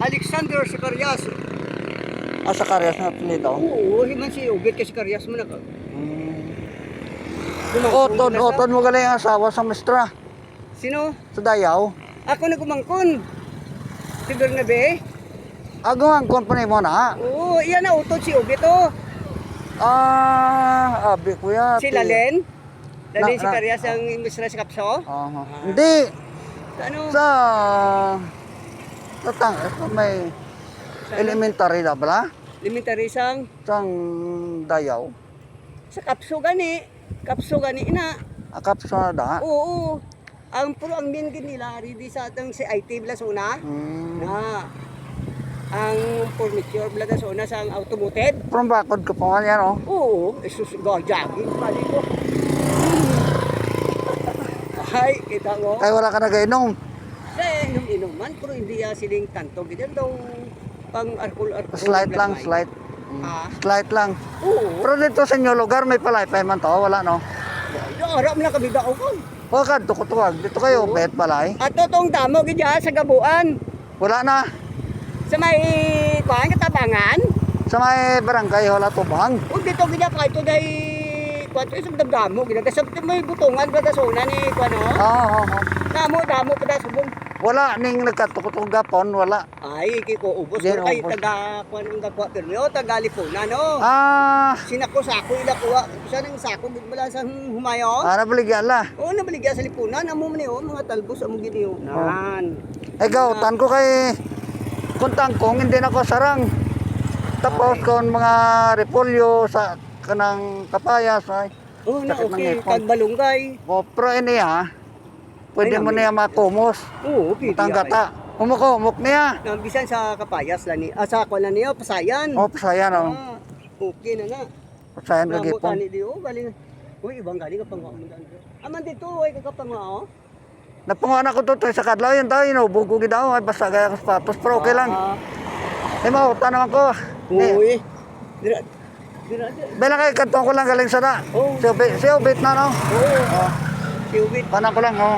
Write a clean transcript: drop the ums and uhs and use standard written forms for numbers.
Alexander Sicarias. Sa Karyas na apelido. Oo, himan si Ubit kay Sicarias mo na ka. Oton mo galing ang asawa sa Mistra. Sino? Sa Dayaw. Ako na gumangkon. Si Bernabe. Ang company mo na. Oo, iyan na utot si Ubit oh. Abi kuya. Si Lalen. Lalen Na- Sicarias ang imbesra sa Kapso. Hindi. Sa ano? Sa may elementary na bala. Elementary sang Sang Dayaw. sa Kapso gani. Kapso gani ina. Akap sa da. Oo. Ang puro ang main nila ready sa atang si IT blas una. Na ang furniture blas una sa automotive. From bakod ka pa yan oh. Oo, isus gajagi pali ko. Ay, kita mo. Kaya wala ka nagainom. Inom-inuman pero hindi siling kanto gidan daw pang alcohol. Slight lang, slight. Slight lang. Oo. Pero dito sa inyo lugar may palay-pay man to, wala no? Arap na kami daw kon. Huwag tukutuwag. Dito kayo, bet balay. At totong damo gidya sa gabuan. Wala na. Sa may kuan katabangan. Sa may barangay, wala tubang. Ug dito gidya pa ito dai kuan sa damdamo gidya sa may butungan kada sona ni kuan no. Oo. Damo kada subong. Wala ning nagkatukutog gapon, wala. Ay kiko ubos Yan, ko kay ubos. taga kuan ang gagwa pero taga Lipunan no. Sinako sako ila kuha sa nang sako bigmala sa humayo. Nabaligyan la. Oo nabaligya sa Lipunan amo man oh mga talbos amo gid yo. Nan. Ikaw, tan ko kay kuntang kong hindi na ko sarang. Tapos kon mga repolyo sa kanang kapayas ay. Oh na Sakit ng okay ipon. kag balunggay. Pro niya. Pwede mo niya makumos. Oo, pwede. Tanggata. Umukumok niya. Nang bisan sa kapayas lang ni sa kuan lang niyo pasayan. Pasayan oh. Okay na na. Pasayan ka Namo gipon. tani di oh galing. Uy ibang galing ka pangwa mo dan. Aman dito ay kakapangwa oh. Napanguha ko to sa kadlaw yun tayo, inubugo gid daw ay basta gaya ka sapatos pero okay lang. Eh mauta naman ko. Uy. Dira. Bela kay kadto ko lang galing sana. Oh. Si Obit na no. Oo. Si Ubit. Panak ko lang oh.